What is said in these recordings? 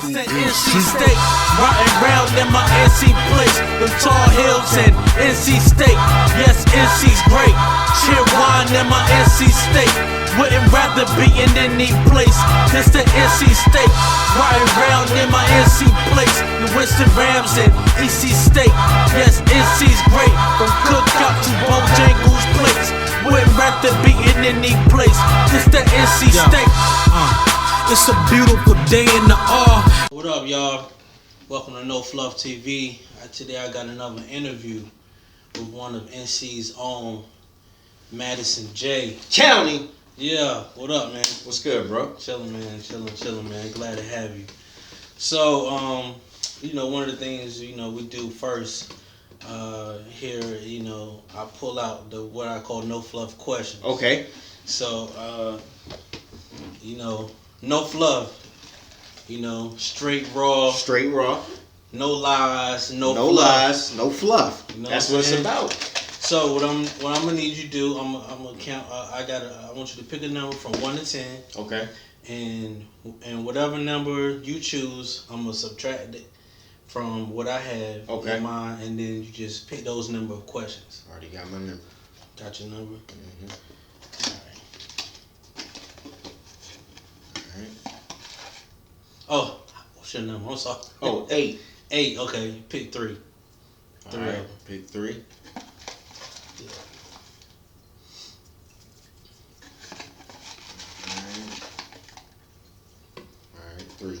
It's the NC State, riding round in my NC place. Them tall hills and NC State, yes, NC's great. Cheer wine in my NC State, wouldn't rather be in any place. This the NC State, riding round in my NC place. The Winston Rams and EC State, yes, NC's great. From Cookout to Bojangles Place, wouldn't rather be in any place. This the NC State. It's a beautiful day in the R. What up, y'all? Welcome to No Fluff TV. Today I got another interview with one of NC's own, Madison Jay. County. Yeah, what up, man? What's good, bro? Chillin', man. Chillin', man. Glad to have you. So, one of the things, we do first here, I pull out what I call no fluff questions. Okay. So, no fluff, straight raw. Straight raw. No lies, no fluff. Lies, no fluff. That's what it's about. So what I'm gonna need you to do, I'm gonna count. I want you to pick a number from 1 to 10. Okay. And whatever number you choose, I'm gonna subtract it from what I have in mind, and then you just pick those number of questions. Already got my number. Got your number. Mm-hmm. All right. Oh, what's your number? I'm sorry. Oh, 8. 8. Okay, pick 3. All right. Pick 3. Yeah. All right. 3.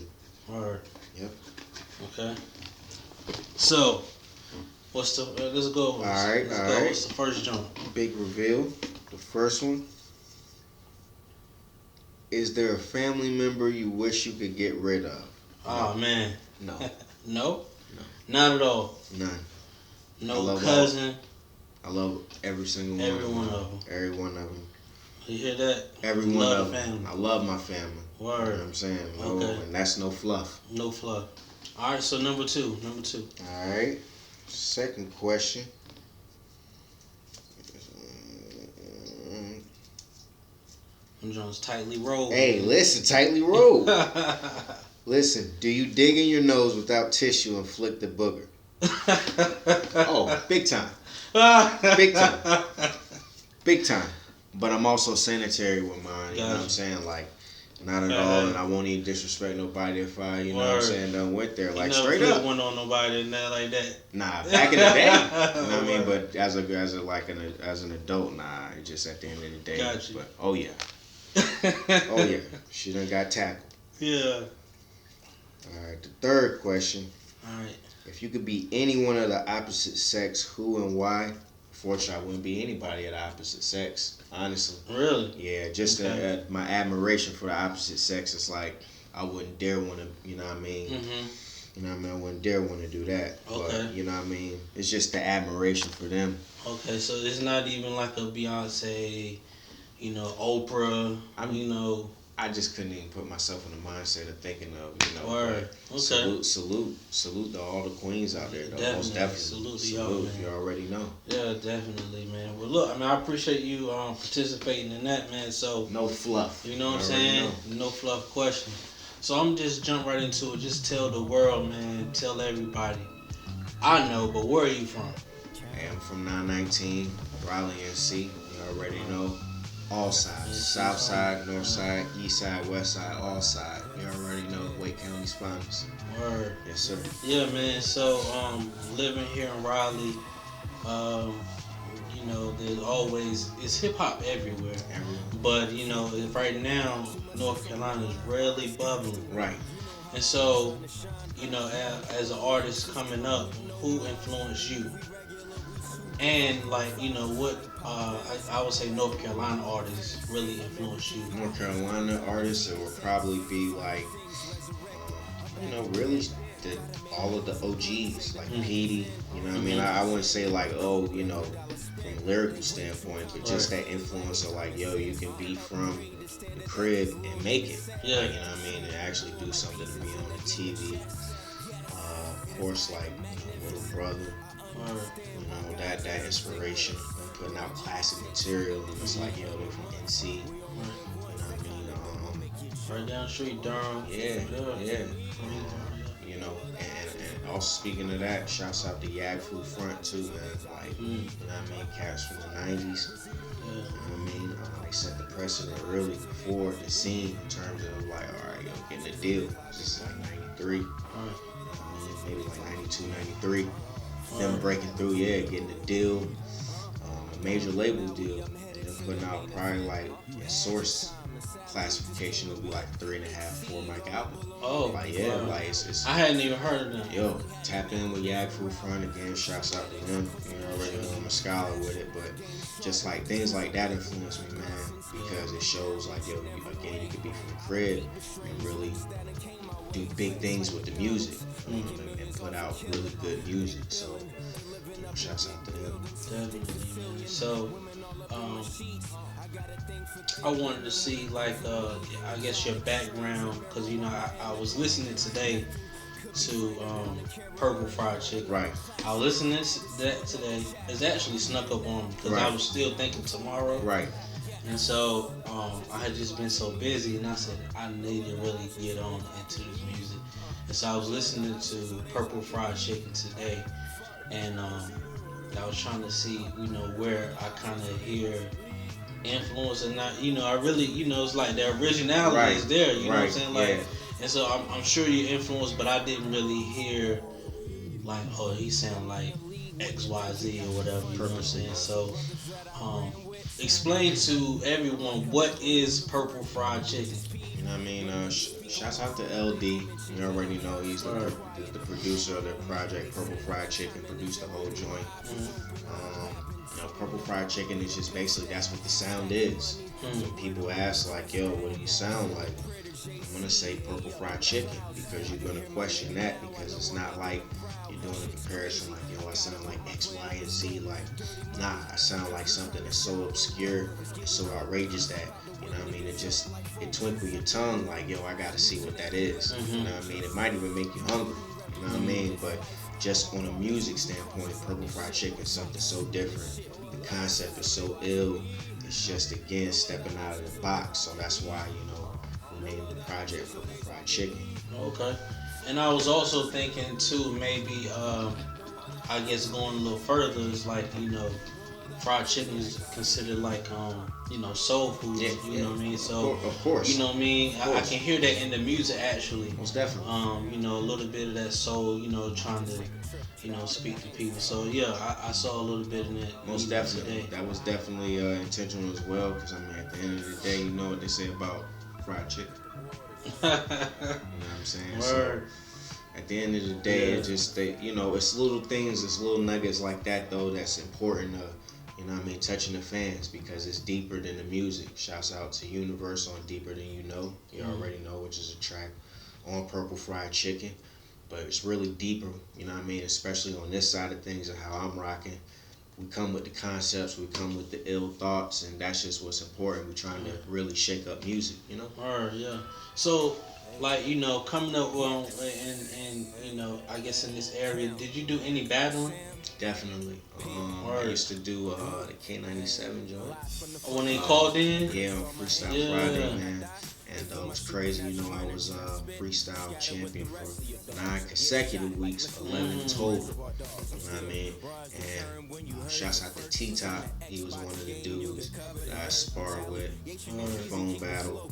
All right. Yep. Okay. So, what's the? Let's go. All right. What's the first jump? Big reveal. The first one. Is there a family member you wish you could get rid of? Oh man. No. No. Not at all. None. No cousin. I love every single one. Every one of them. Every one of them. You hear that? Every one love of the them. family. I love my family. Word. You know what I'm saying? Okay. And that's no fluff. No fluff. All right. So number two. All right. Second question. Them Jones tightly rolled. Hey, listen, tightly rolled. Listen, do you dig in your nose without tissue and flick the booger? Oh, big time. Big time. Big time. But I'm also sanitary with mine, you know what I'm saying? Like, not at all, and I won't even disrespect nobody if I, you know what I'm saying, done went there. Like, straight up. You never one on nobody in there like that. Nah, back in the day. You know what I mean? But as an adult, nah, it's just at the end of the day. Got you. But, oh yeah. Oh yeah. She done got tackled. Yeah. Alright, the third question. Alright. If you could be anyone of the opposite sex, who and why? Fortunately, I wouldn't be anybody of the opposite sex, honestly. Really? Yeah, just my admiration for the opposite sex is like, I wouldn't dare want to, you know what I mean? Mm-hmm. You know what I mean? I wouldn't dare want to do that. Okay. But, you know what I mean? It's just the admiration for them. Okay, so it's not even like a Beyonce, Oprah, I just couldn't even put myself in the mindset of thinking of, Word. Okay. Salute to all the queens out there, though. Definitely. Most definitely. Salute to y'all, man. You already know. Yeah, definitely, man. Well, look, I appreciate you participating in that, man. So no fluff. You know what I'm saying? No fluff question. So I'm just jump right into it. Just tell the world, man. Tell everybody. I know, but where are you from? Hey, I'm from 919, Raleigh, NC. You already know. All sides. South side, north side, east side, west side, all sides. You already know Wake County's finest. Word. Yes, sir. Yeah, man. So, living here in Raleigh, there's always, it's hip hop everywhere. But, right now, North Carolina is really bubbling. Right. And so, as an artist coming up, who influenced you? And what I would say North Carolina artists really influenced you. North Carolina artists, it would probably be like, really all of the OGs, like Petey. You know what I mean? I wouldn't say like, from a lyrical standpoint, but just that influence of like, you can be from the crib and make it. Yeah. Like, you know what I mean? And actually do something to be on the TV. Of course, like Little Brother. That inspiration, putting out classic material, and it's like, they're from NC. You know what I mean? Right down the street, Durham. Yeah. know, and also speaking of that, shouts out to Yag Fu Front too, man. Like, you know what I mean, cats from the 90s. You know what I mean? They set the precedent early before the scene in terms of like, all right, yo, getting a deal. This is like 93. You know what I mean? Maybe like 92, 93. Them breaking through, yeah, getting a deal, a major label deal, and then putting out probably like a source classification would be like 3.5, 4 mic album. Oh, like yeah, wow. like it's I hadn't even heard of them. Yo, tap in with Yag Fu Front again. Shouts out to him. You know, already know I'm a scholar with it, but just like things like that influence me, man, because it shows like yo, again, you could be from the crib and really do big things with the music and put out really good music. So, you know, shouts out to them. Definitely, man. So, I wanted to see like I guess your background, because you know I was listening today to Purple Fried Chicken. Right. I was listening to that today. It's actually snuck up on me because I was still thinking tomorrow. Right. And so I had just been so busy, and I said I need to really get on into this music. And so I was listening to Purple Fried Chicken today, and I was trying to see, you know, where I kind of hear influence and not, you know, I really, you know, it's like the originality is there, you know what I'm saying? Like, and so I'm sure you're influenced, but I didn't really hear like, oh, he sound like XYZ or whatever, you know what I'm saying? So, explain to everyone what is Purple Fried Chicken. You know what I mean? Shouts out to LD. You already know he's the producer of the project. Purple Fried Chicken produced the whole joint. You know, Purple Fried Chicken is just basically that's what the sound is. When people ask like, yo, what do you sound like? I'm gonna say Purple Fried Chicken because you're gonna question that because it's not like you're doing a comparison like, yo, I sound like X, Y, and Z. Like, nah, I sound like something that's so obscure and so outrageous that, you know what I mean, it twinkle your tongue like, yo, I gotta see what that is. You know what I mean? It might even make you hungry. You know what I mean? But just on a music standpoint, Purple Fried Chicken is something so different. The concept is so ill. It's just, again, stepping out of the box. So that's why, you know, we named the project Purple Fried Chicken. Okay. And I was also thinking, too, maybe, I guess going a little further is like, you know, fried chicken is considered like, you know, soul food. You know what I mean? So, of course. You know what I mean? I can hear that in the music, actually. Most definitely. You know, a little bit of that soul, you know, trying to, you know, speak to people. So, yeah, I saw a little bit in that. Most definitely. Today. That was definitely intentional as well, because, I mean, at the end of the day, you know what they say about fried chicken. You know what I'm saying? Word. So, at the end of the day, it's just, you know, it's little things, it's little nuggets like that, though, that's important to, you know what I mean, touching the fans because it's deeper than the music. Shouts out to Universe on Deeper Than You Know. You already know, which is a track on Purple Fried Chicken. But it's really deeper, you know what I mean, especially on this side of things and how I'm rocking. We come with the concepts, we come with the ill thoughts, and that's just what's important. We're trying to really shake up music, you know? Yeah. So, like, you know, coming up and you know, I guess in this area, did you do any battling? Definitely. I used to do the K97 joint. When they called in? Yeah, on Freestyle Friday, man. And it was crazy, you know, I was freestyle champion for 9 consecutive weeks, 11 total. You know what I mean? And shouts out to T-Top. He was one of the dudes that I sparred with on the phone battle.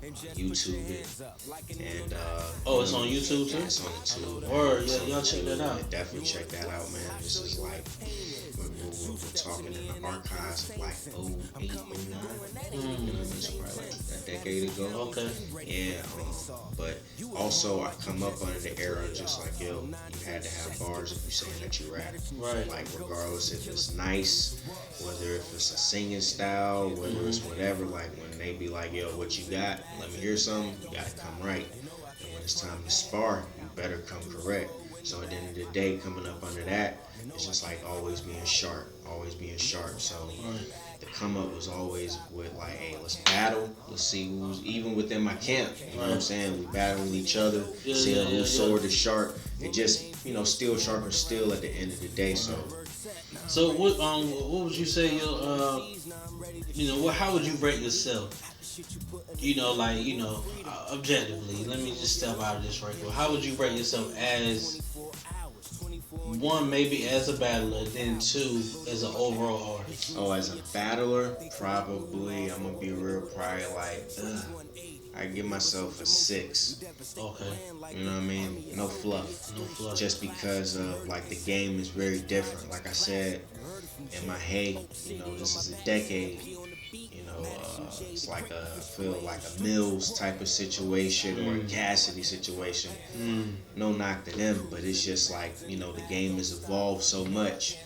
YouTube it. And it's on YouTube too? Yeah, it's on YouTube. Word, yeah, y'all check that out. Yeah, definitely check that out, man. This is like we're talking in the archives of like 08, 09. You know, it's probably like a decade ago. Okay. Yeah, but also I come up under the era just like, yo, you had to have bars if you're saying that you rap. Right. Like regardless if it's nice, whether if it's a singing style, whether it's whatever, like when they be like, yo, what you got? Let me hear something, you gotta come right. And when it's time to spar, you better come correct. So at the end of the day, coming up under that, it's just like always being sharp. So the come up was always with like, hey, let's battle. Let's see who's even within my camp. You know what I'm saying? We battling each other, seeing whose sword is sharp. It just, you know, still sharper still at the end of the day. So what would you say your you know, how would you rate yourself you know, like, you know, objectively, let me just step out of this right quick. How would you rate yourself as one, maybe as a battler, then two, as an overall artist? Oh, as a battler, probably I'm gonna be real. Probably like I give myself a 6. Okay. You know what I mean? No fluff. No fluff. Just because of like the game is very different. Like I said, in my head, you know, this is a decade. You know, it's like I feel like a Mills type of situation or a Cassidy situation. No knock to them, but it's just like, you know, the game has evolved so much.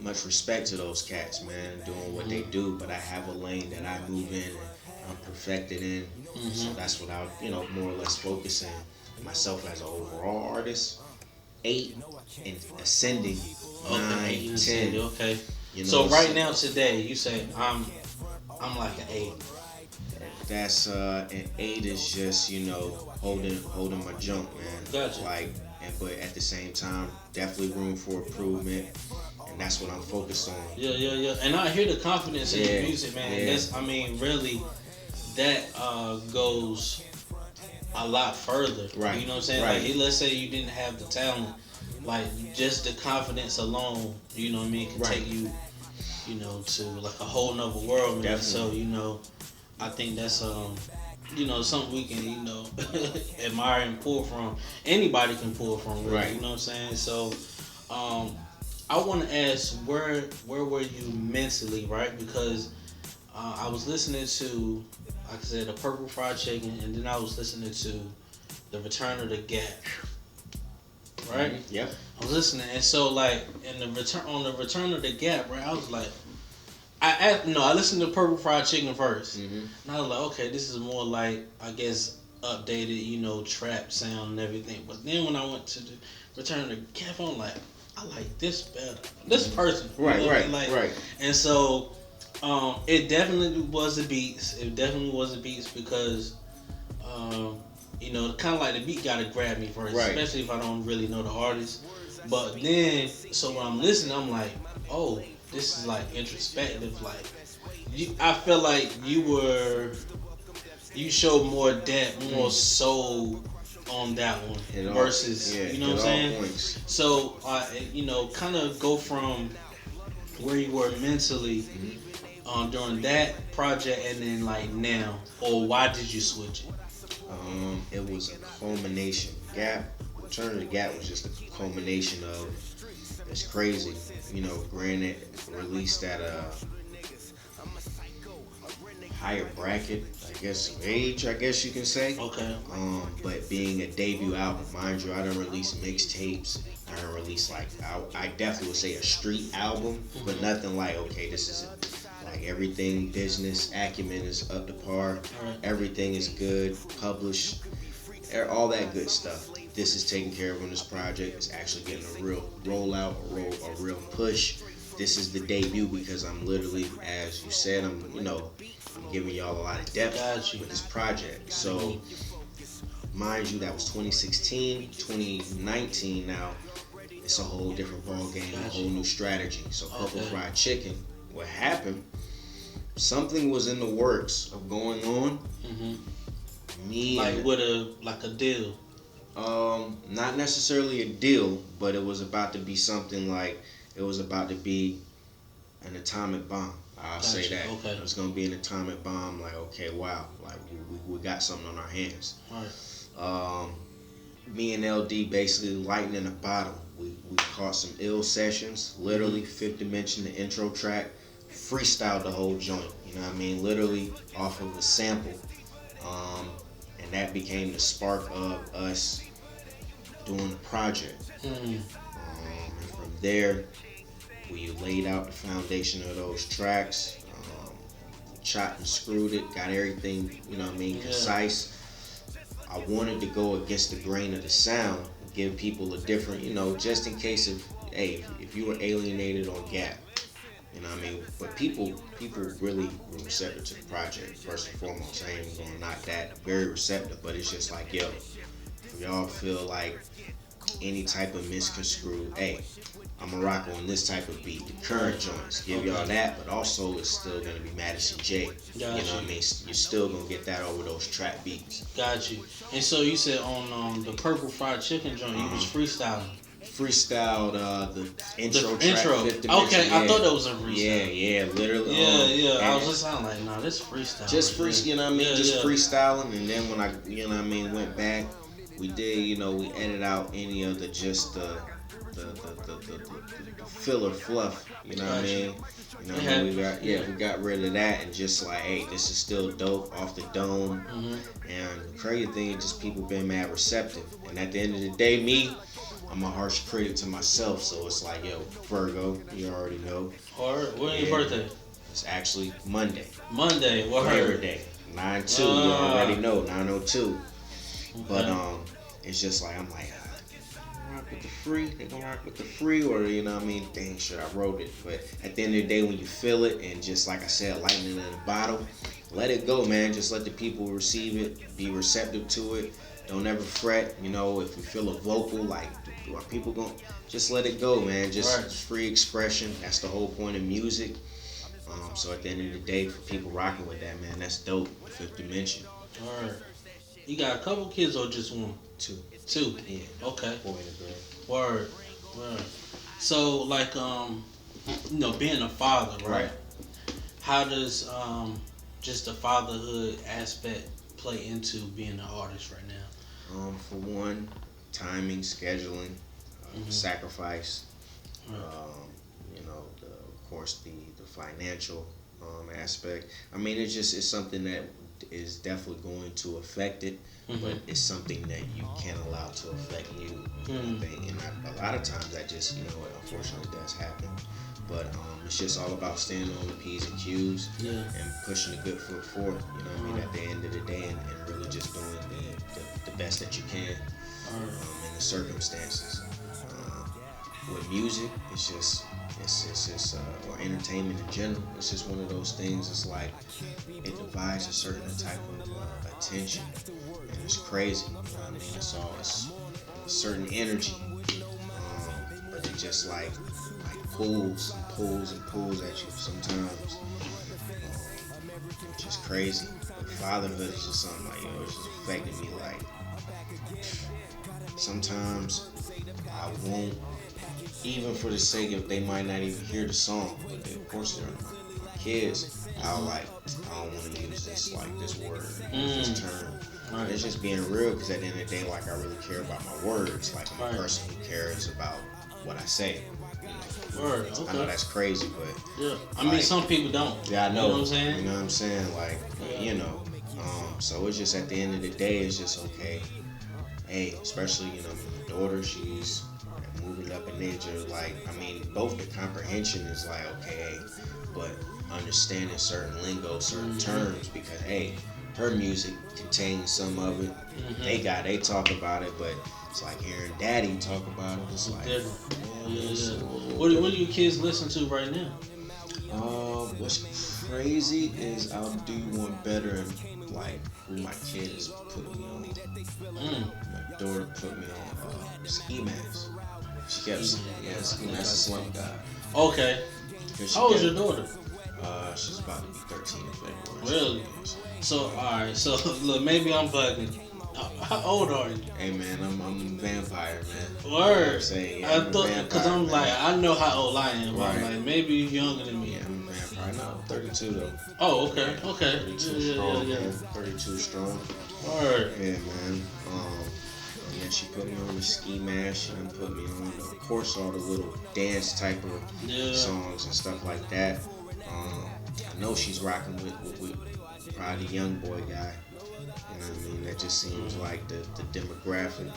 Much respect to those cats, man, doing what they do. But I have a lane that I move in and I'm perfected in. So that's what I, you know, more or less focusing myself as an overall artist. 8 and ascending. 9, 10. Okay. You know, so right now today, you say I'm like an 8. That's an 8 is just, you know, holding my jump, man. Gotcha. Like, but at the same time, definitely room for improvement, and that's what I'm focused on. Yeah. And I hear the confidence in the music, man. Yeah. That's, I mean, really, that goes a lot further. Right. You know what I'm saying? Right. Like, let's say you didn't have the talent, like just the confidence alone, you know what I mean, can take you, you know, to like a whole nother world, man. Definitely. So, you know, I think that's you know, something we can, you know, admire and pull from. Anybody can pull from, really. Right. You know what I'm saying? So, I want to ask, where were you mentally, right? Because I was listening to, like I said, the Purple Fried Chicken, and then I was listening to the Return of the Gap, right? Yep. I was listening, and so like in the Return of the Gap, right? I was like, I listened to Purple Fried Chicken first, and I was like, okay, this is more like, I guess, updated, you know, trap sound and everything. But then when I went to the Return of the Gap, I'm like, I like this better. This person, Right, you know, right, like, right. And so, it definitely was the beats. It definitely was the beats because, you know, kind of like the beat gotta grab me first, Right. especially if I don't really know the artist. But then, so when I'm listening, I'm like, oh, this is like introspective. Like, I feel like you showed more depth, more soul on that one versus, you know what I'm saying? Points. So, you know, kind of go from where you were mentally during that project and then like now, or why did you switch it? It was a culmination. Return of the Gap was just a culmination of, it's crazy. You know, granted, released at a higher bracket, I guess, of age, I guess you can say. Okay. But being a debut album, mind you, I done release mixtapes. I done release like, I definitely would say a street album, but nothing like, okay, this is like everything business acumen is up to par. Right. Everything is good, published, all that good stuff. This is taken care of on this project. It's actually getting a real rollout, a real push. This is the debut because I'm literally, as you said, I'm giving y'all a lot of depth with this project. So, mind you, that was 2016, 2019 now. It's a whole different ball game, a whole new strategy. So, Purple Fried Chicken, what happened, something was in the works of going on. Like with a deal. Not necessarily a deal, but it was about to be something like, it was about to be an atomic bomb. I'll say that. Okay. It was going to be an atomic bomb. Like, okay, wow. Like, we got something on our hands. All right. Me and LD basically lightning a bottle. We caught some ill sessions. Literally, Fifth Dimension, the intro track, freestyled the whole joint. You know what I mean? Literally off of a sample. And that became the spark of us doing the project. And from there, we laid out the foundation of those tracks, chopped and screwed it, got everything, you know what I mean, concise. I wanted to go against the grain of the sound, give people a different, you know, just in case if you were alienated on Gap, you know what I mean? But people really were receptive to the project, first and foremost. I ain't even gonna knock that. Very receptive, but it's just like, yo, if y'all feel like any type of misconstrued, I'm gonna rock on this type of beat, the current joints. Give y'all that, but also it's still gonna be Madison Jay. You know what I mean? You're still gonna get that over those trap beats. Got you. And so you said on the Purple Fried Chicken joint, you was freestyling. Freestyled the intro track. Intro. Okay, I thought that was a freestyle. Yeah, literally. I was just sounding like, nah, this freestyle. Just you know what I mean? Just freestyling, and then when I, you know what I mean, went back, we did, you know, we edited out any of the filler fluff. You know what I mean? You know what I mean? We got rid of that and just like, hey, this is still dope off the dome. And the crazy thing is just people been mad receptive. And at the end of the day, I'm a harsh critic to myself, so it's like, yo, Virgo, you already know. When your birthday? It's actually Monday. Labor Day. 9/2, you already know, 9/02. Okay. But it's just like, I'm like, rock with the free, they gonna rock with the free, or you know what I mean? Dang, sure, I wrote it. But at the end of the day, when you feel it, and just like I said, lightning in a bottle, let it go, man. Just let the people receive it, be receptive to it. Don't ever fret, you know, if you feel a vocal, like, are people going to just let it go, man. Just free expression. That's the whole point of music. So at the end of the day, for people rocking with that, man, that's dope. Fifth Dimension. All right. You got a couple kids or just one? Two. Yeah. Okay. Boy and a girl. Word. So, like, you know, being a father, right? How does just the fatherhood aspect play into being an artist right now? For one, timing, scheduling, sacrifice, you know, of course, the financial aspect. I mean, it's something that is definitely going to affect it, but it's something that you can't allow to affect you. And a lot of times that just, you know, unfortunately does happen. But it's just all about standing on the P's and Q's and pushing the good foot forth, you know what I mean, at the end of the day, and really just doing the best that you can in the circumstances. With music, it's just or entertainment in general, it's just one of those things. It's like it divides a certain type of attention, and it's crazy. You know what I mean? It's a certain energy, but it just like pulls at you sometimes, which is crazy. But fatherhood is just something like, it's just affecting me. Like, sometimes I won't, even for the sake of, they might not even hear the song, but of course they're my kids. I don't want to use this word, this term. It's just being real, because at the end of the day, like, I really care about my words. Like, I'm a person who cares about what I say. I know that's crazy, but I mean, some people don't. Yeah, I know. You know what I'm saying? You know what I'm saying? Like, you know. So it's just, at the end of the day, it's just okay. Hey, especially, you know, my daughter, she's moving up in age. Like, I mean, both the comprehension is like, okay, but understanding certain lingo, certain terms, because hey, her music contains some of it. They talk about it, but it's like hearing daddy talk about it. It's like different. What do your kids listen to right now? What's crazy is I'll do one better and like who my kid is putting me on. My daughter put me on Ski Mask. She kept saying, Ski Mask is Slump God. Okay. How old is your daughter? She's about to be 13 in February. Really? So, alright, so look, maybe I'm bugging. How old are you? Hey man, I'm a vampire, man. Word. I thought, because I'm man. Like, I know how old I am. Right. I'm like, maybe you're younger than me. Yeah, I'm a vampire. No, 32 though. Oh, okay, okay. 32 strong, man. 32 strong. Word. Yeah, man. Yeah, she put me on the Ski Mask. She done put me on, of course, all the little dance type of songs and stuff like that. I know she's rocking with probably the young boy guy. You know what I mean? That just seems like the demographic.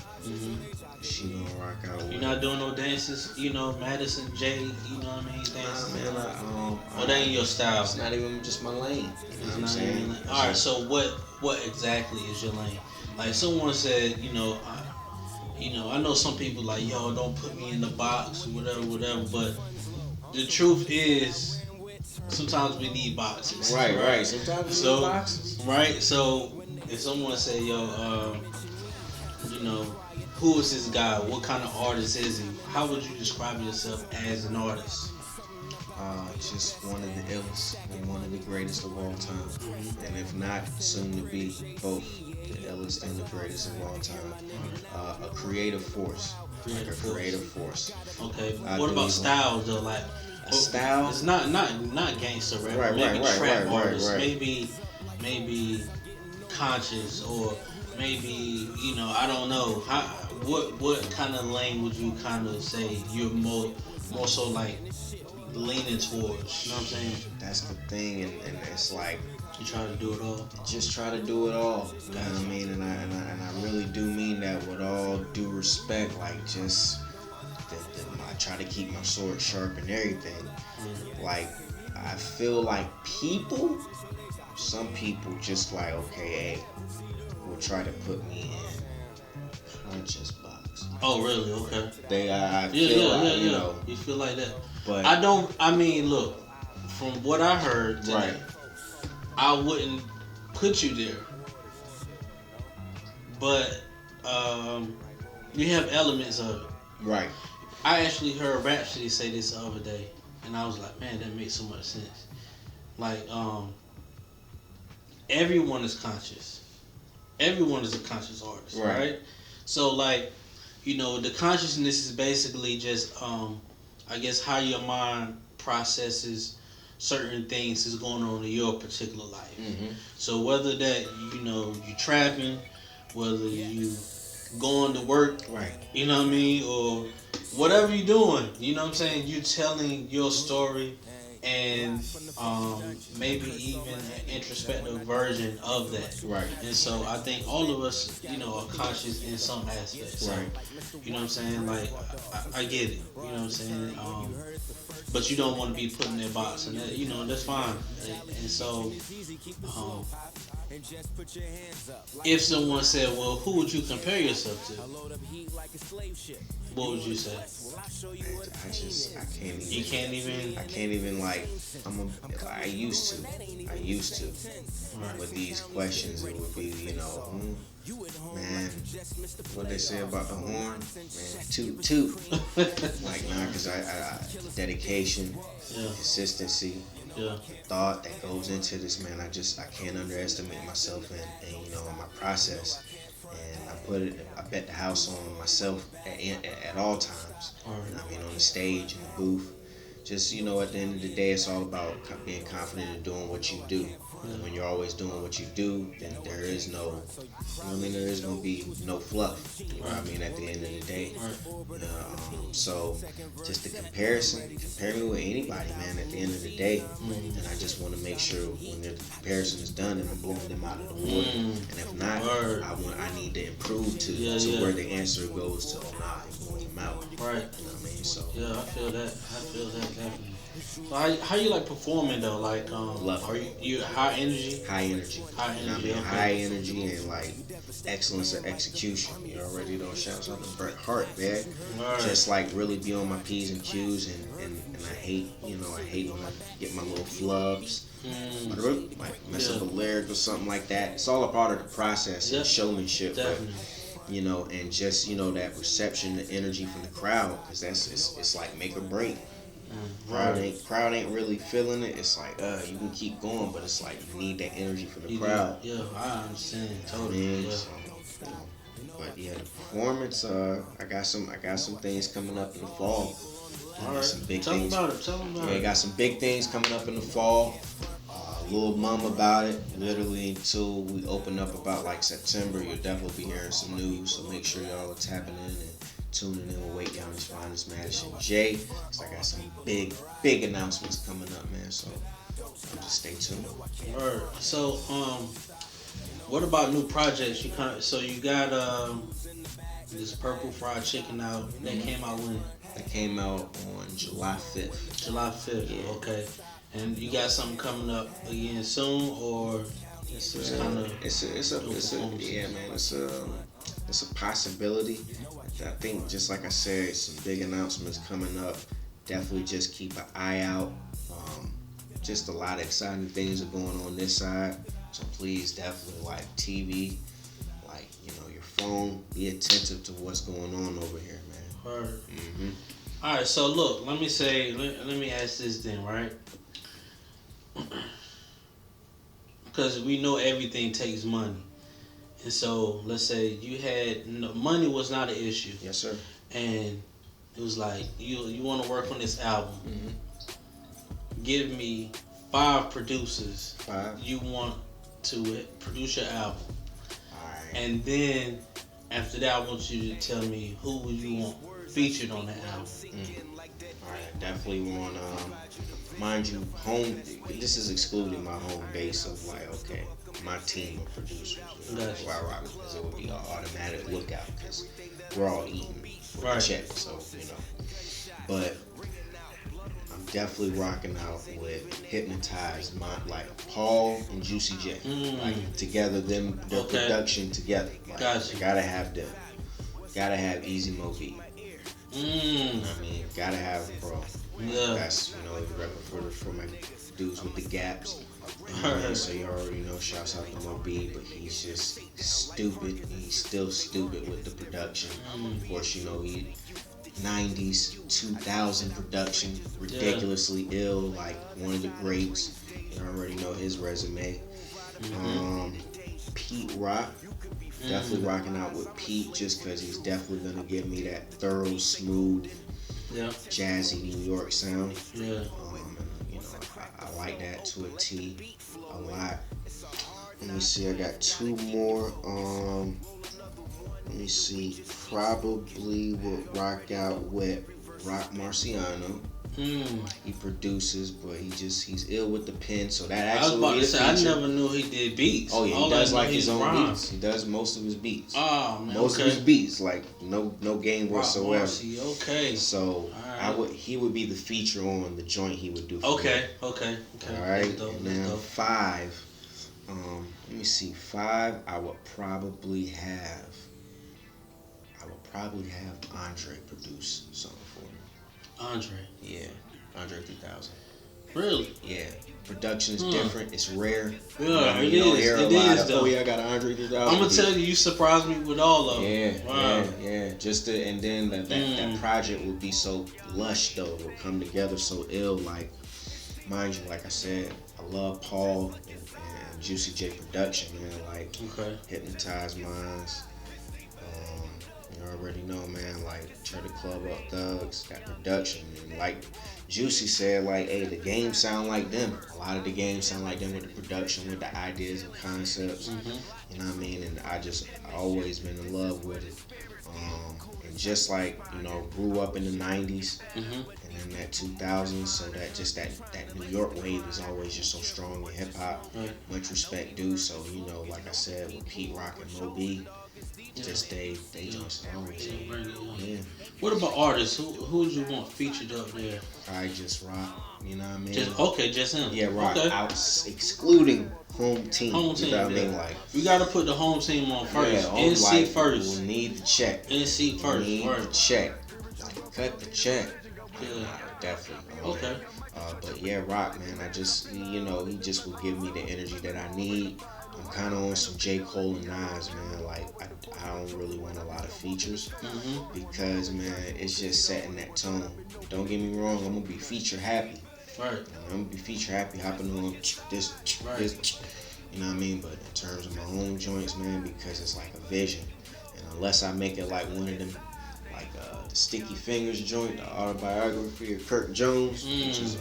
She gonna rock out with. You're not doing no dances, you know, Madison Jay, you know what I mean? Dances. Nah, man, that ain't your style. It's not even just my lane. You know what I'm saying? Alright, so what exactly is your lane? Like someone said, you know, I know some people like, yo, don't put me in the box, whatever, but the truth is, sometimes we need boxes. Right. Sometimes we need boxes. Right, so if someone say, yo, you know, who is this guy? What kind of artist is he? How would you describe yourself as an artist? Just one of the illest and one of the greatest of all time. Mm-hmm. And if not, soon to be both the illest and the greatest of all time. A creative force. Creative force. Okay. What about styles though? Like a style? It's not gangster rap. Right, maybe trap artists. Right. Maybe conscious, or maybe, I don't know. What kind of lane would you kind of say you're more so like leaning towards? You know what I'm saying? That's the thing, and it's like you try to do it all. Just try to do it all. You know what I mean? And I really do mean that with all due respect. Like, just I try to keep my sword sharp and everything. Mm-hmm. Like, I feel like some people just like, okay, hey, will try to put me in conscious box. Oh, really? Okay. I feel you know. You feel like that? But look, from what I heard today, right. I wouldn't put you there. But you have elements of it. Right. I actually heard Rhapsody say this the other day, and I was like, man, that makes so much sense. Like, everyone is conscious. Everyone is a conscious artist, right? So, like, the consciousness is basically just, I guess, how your mind processes certain things that's going on in your particular life. Mm-hmm. So whether that, you trapping, whether you going to work, right? You know what I mean, or whatever you're doing, you know what I'm saying, you're telling your story, and maybe even an introspective version of that. Right. And so I think all of us, are conscious in some aspects. Right. So, you know what I'm saying? Like, I get it. You know what I'm saying? But you don't want to be put in that box, and that, that's fine. And so, if someone said, well, who would you compare yourself to? What would you say? I can't even. You can't even. I can't even, like, I used to. Right. With these questions, it would be, man, what they say about the horn, man, toot. Like, nah, because I dedication, consistency, thought that goes into this, man. I can't underestimate myself and in my process. And I bet the house on myself at all times. I mean, on the stage, in the booth. Just, at the end of the day, it's all about being confident in doing what you do. And when you're always doing what you do, then there is no, there is going to be no fluff. You know what I mean, at the end of the day. So, just the compare me with anybody, man, at the end of the day. And I just want to make sure when the comparison is done and I'm blowing them out of the water. And if not, I need to improve to where the answer goes to, oh, nah, I'm blowing them out. Right. You know what I mean? So. Yeah, I feel that definitely. So how you like performing though? Like, love are you high energy? High energy. High energy. I mean, Okay. high energy and like excellence of execution. You already don't shout out to Bret Hart, man. Right. Just like really be on my P's and Q's, and I hate, I hate when I get my little flubs. Like mess up a lyric or something like that. It's all a part of the process and showmanship. Definitely. But, and just, that reception, the energy from the crowd, because it's like make or break. Crowd ain't really feeling it. It's like, you can keep going, but it's like you need that energy from the crowd. Yeah, I understand totally. So, but yeah, the performance. I got some things coming up in the fall. All right, some big tell things. them about it. Tell them about it. Yeah, got some big things coming up in the fall. Little mum about it. Literally until we open up about like September, you'll definitely be hearing some news. So make sure y'all are tapping in and tuning in with Wake County's finest, Madison Jay. So I got some big announcements coming up, man. So just stay tuned. Alright. So what about new projects? You got this Purple Fried Chicken out. That came out when? That came out on July 5th. July 5th. Yeah. Okay. And you got something coming up again soon, or it's kind of it's a possibility. I think, just like I said, some big announcements coming up. Definitely just keep an eye out. Just a lot of exciting things are going on this side. So please, definitely like TV, like your phone. Be attentive to what's going on over here, man. Word. Mm-hmm. All right, so look, let me ask this then, right? Because we know everything takes money. And so, let's say you had, money was not an issue. Yes, sir. And it was like, you want to work on this album. Mm-hmm. Give me 5 producers 5. you want to produce your album. Alright. And then, after that, I want you to tell me who would you want featured on the album. Alright, I definitely want, mind you, this is excluding my home base of like, okay, my team of producers. Gotcha. Where I rock with, because it would be an automatic lookout, because we're all eating for the check, so, But I'm definitely rocking out with Hypnotized, like Paul and Juicy J. Like together, their production together. Like, Gotcha. Gotta have them. Gotta have Easy Mo B. Gotta have Bro. Yeah. That's, repping for my dudes with the gaps. So you already know, shouts out to Mo B, but he's just stupid. He's still stupid with the production. Of course, he 90s, 2000 production, ridiculously ill, like one of the greats. You already know his resume. Pete Rock, definitely rocking out with Pete, just because he's definitely gonna give me that thorough, smooth, jazzy New York sound. I like that to a T, a lot. Let me see, I got 2 more. Let me see, probably would rock out with Rock Marciano. He produces, but he's ill with the pen, so that actually I was about to say, I never knew he did beats. Oh yeah, he does like his own beats. He does most of his beats. Oh man, most of his beats, like no game whatsoever. Marcy, okay. So he would be the feature on the joint he would do. For me. Okay. All right, and then 5. Let me see, 5. I would probably have Andre produce something for me. Andre. Yeah, Andre 3000. Really? Yeah. Production is different. It's rare. Yeah, it is. Oh yeah, I got Andre 3000. I'm gonna tell you surprised me with all of them. Yeah. And then that project would be so lush though. It would come together so ill. Like, mind you, like I said, I love Paul and Juicy J production, man. Like, Hypnotized Minds. You already know, man, like, turn the club up thugs, that production. And like Juicy said, like, hey, the games sound like them. A lot of the games sound like them with the production, with the ideas and concepts. You know what I mean? And I always been in love with it. And just like, grew up in the 90s and then that 2000s, so that New York wave is always just so strong in hip hop. Much respect due. So, like I said, with Pete Rock and Mo B, just they just always. Yeah. What about artists? Who would you want featured up there? I just Rock. You know what I mean? Just him. Yeah, Rock. Out excluding home team. Home team. You know what I mean? Like, we gotta put the home team on first. Yeah, NC first. We'll need the check. NC first. Need the check. Cut the check. Yeah. Definitely. Okay. But yeah, Rock, man. I just, he just will give me the energy that I need. I'm kind of on some J. Cole and Nas, man. Like, I don't really want a lot of features because, man, it's just setting that tone. Don't get me wrong, I'm gonna be feature happy. Right. I'm gonna be feature happy, hopping on this. You know what I mean? But in terms of my own joints, man, because it's like a vision, and unless I make it like one of them, like the Sticky Fingers joint, the autobiography of Kirk Jones, which is a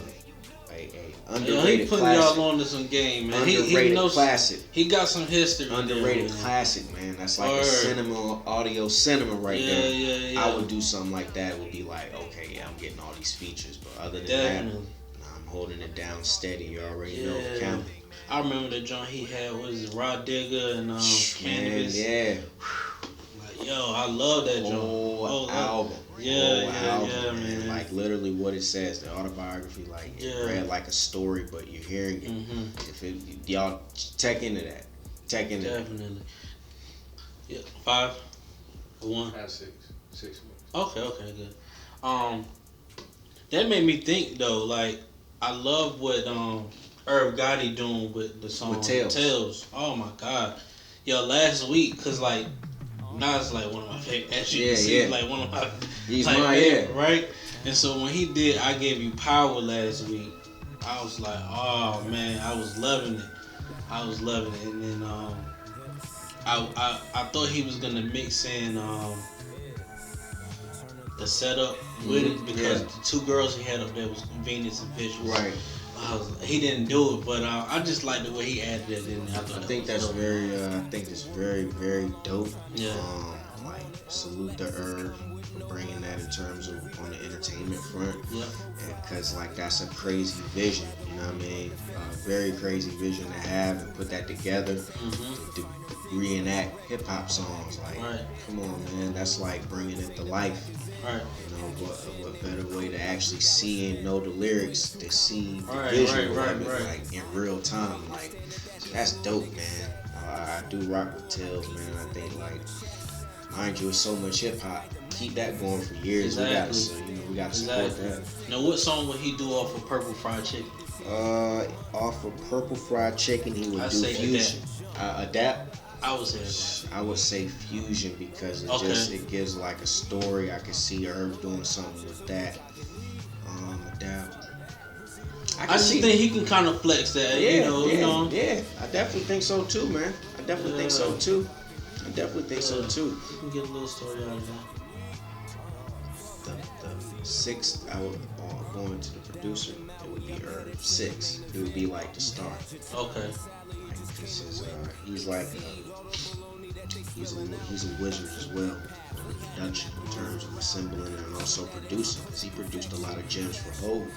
underrated he putting classic. y'all on to some game, man. Underrated he knows, classic. He got some history. Underrated classic, man. That's like a cinema, audio cinema right there. Yeah. I would do something like that. It would be like, okay, yeah, I'm getting all these features, but other than that, I'm holding it down steady. You already know the count. I remember the joint he had was Rod Digger and Cannabis. Yeah. Like, yo, I love that joint. Whole album. Yeah, man. Like literally what it says, the autobiography, like it read like a story, but you're hearing it. If y'all check into that. Definitely. Yeah, 5 or 1. I have 6 more. Okay, good. That made me think though. Like, I love what Irv Gotti doing with the song with Tales. Oh my God, yo, last week, cause like Nas like one of my favorite. As you Yeah, can see, yeah. like one of my. He's like, my, yeah. Right. And so when he did "I Gave You Power" last week, I was like, oh man, I was loving it. And then I thought he was gonna mix in the setup with it because the two girls he had up there was Venus and Visuals. Right. He didn't do it, but I just like the way he added it in there. I think that's very. I think it's very, very dope. Yeah. Like salute to Irv for bringing that in terms of on the entertainment front. Yeah. Because like that's a crazy vision. You know what I mean? Very crazy vision to have and put that together to reenact hip hop songs. Like, come on, man, that's like bringing it to life. Right. You know, what better way to actually see and know the lyrics to see the visual of it, like in real time. Like, that's dope, man. I do rock with Tales, man. I think, like, mind you, it's so much hip hop. Keep that going for years. Exactly. We gotta support that. Now, what song would he do off of Purple Fried Chicken? Off of Purple Fried Chicken, he would do Fusion. Adapt. I would say Fusion because it gives like a story. I can see Herb doing something with that. Adapt. I just think he can kind of flex that. Yeah, Yeah, I definitely think so too, man. I definitely think so too. You can get a little story out of that. The sixth, I would going to the producer. It would be Herb 6. It would be like the star. Okay. This is he's like he's a wizard as well in production in terms of assembling and also producing, because he produced a lot of gems for Hov,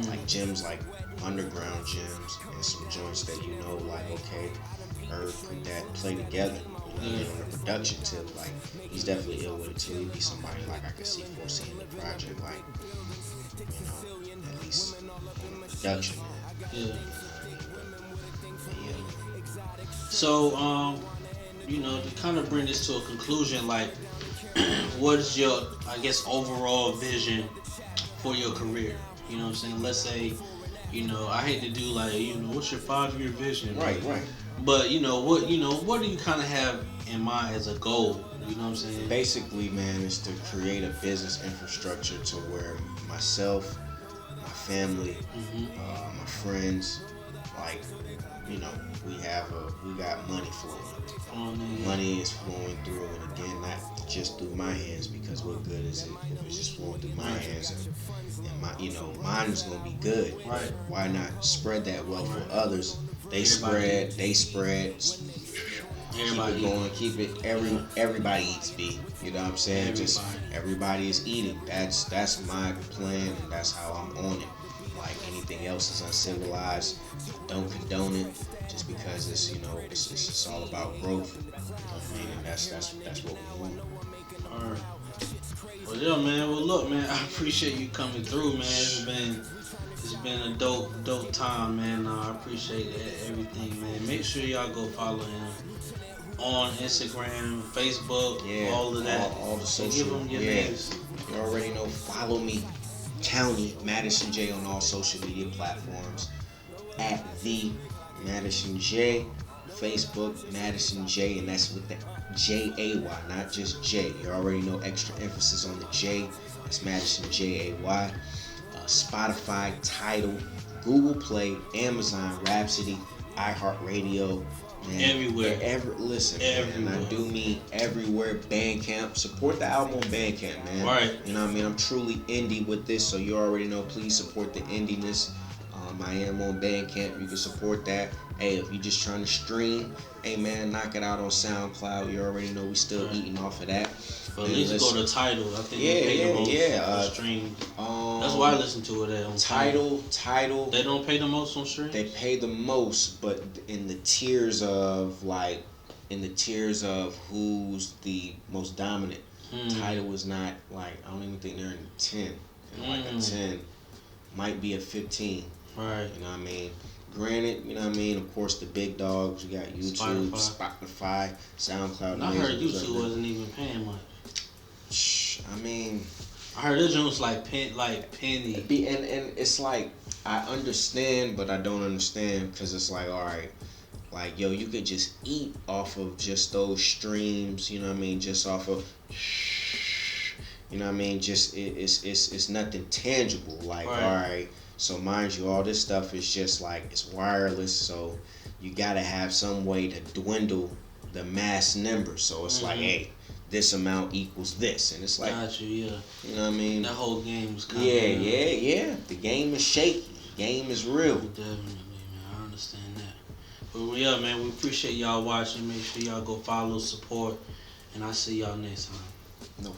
like gems like underground gems and some joints that like okay, Herb put that play together. On the production tip, like he's definitely ill with it too. He'd be somebody like I could see foreseeing the project, like at least on the production. Yeah. So, to kind of bring this to a conclusion, like, what is your, I guess, overall vision for your career? You know what I'm saying? Let's say, I hate to do like, what's your 5-year vision? Right. But what do you kind of have in mind as a goal? You know what I'm saying? Basically, man, is to create a business infrastructure to where myself, my family, my friends, like, we got money flowing. Money is flowing through, and again, not just through my hands, because what good is it if it's just flowing through my hands and my, mine is gonna be good. Right. Why not spread that wealth for others? They spread. Everybody keep it. Everybody eats, B. You know what I'm saying? Just everybody is eating. That's my plan, and that's how I'm on it. Like anything else is uncivilized. Don't condone it just because it's it's all about growth. You know what I mean? And that's what we want. All right. Well, yeah, man. Well, look, man. I appreciate you coming through, man. It's been a dope time, man. I appreciate everything, man. Make sure y'all go follow him on Instagram, Facebook, all of that. All the social. Give them your names. You already know. Follow me, County Madison Jay, on all social media platforms. At the Madison Jay, Facebook Madison Jay, and that's with the Jay, not just J. You already know, extra emphasis on the J. It's Madison Jay. Spotify, Tidal, Google Play, Amazon, Rhapsody, iHeartRadio, man. Everywhere. Listen, everywhere. Man, I do mean everywhere. Bandcamp. Support the album on Bandcamp, man. Right. You know what I mean? I'm truly indie with this, so you already know. Please support the indiness. I am on Bandcamp. You can support that. Hey, if you're just trying to stream, hey man, knock it out on SoundCloud. You already know we still eating off of that. But at least go to Tidal. I think they pay the most for stream. That's why I listen to it at on Tidal. They don't pay the most on stream. They pay the most, but in the tiers of who's the most dominant. Tidal is not like, I don't even think they're in 10. Like a 10 might be a 15. Right. You know what I mean? Granted, you know what I mean? Of course, the big dogs. You got YouTube, Spotify, SoundCloud. And I heard YouTube wasn't even paying much. I mean, I heard this was like penny. And it's like, I understand, but I don't understand, because it's like, all right, Like, yo, you could just eat off of just those streams, you know what I mean? Just off of, you know what I mean? Just, it's nothing tangible. Like, Right. all right, so mind you, all this stuff is just like, it's wireless, so you gotta have some way to dwindle the mass numbers. So it's like, hey, this amount equals this. And it's like, Got you, yeah. you know what I mean? That whole game was kind Yeah. The game is shaky. The game is real. Definitely, man. I understand that. But yeah, man, we appreciate y'all watching. Make sure y'all go follow, support, and I'll see y'all next time. No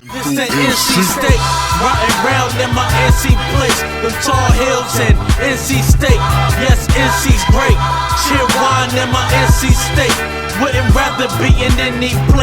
This ain't NC State, riding round in my NC place. Them tall hills and NC State, yes, NC's great. Cheer wine in my NC State, wouldn't rather be in any place.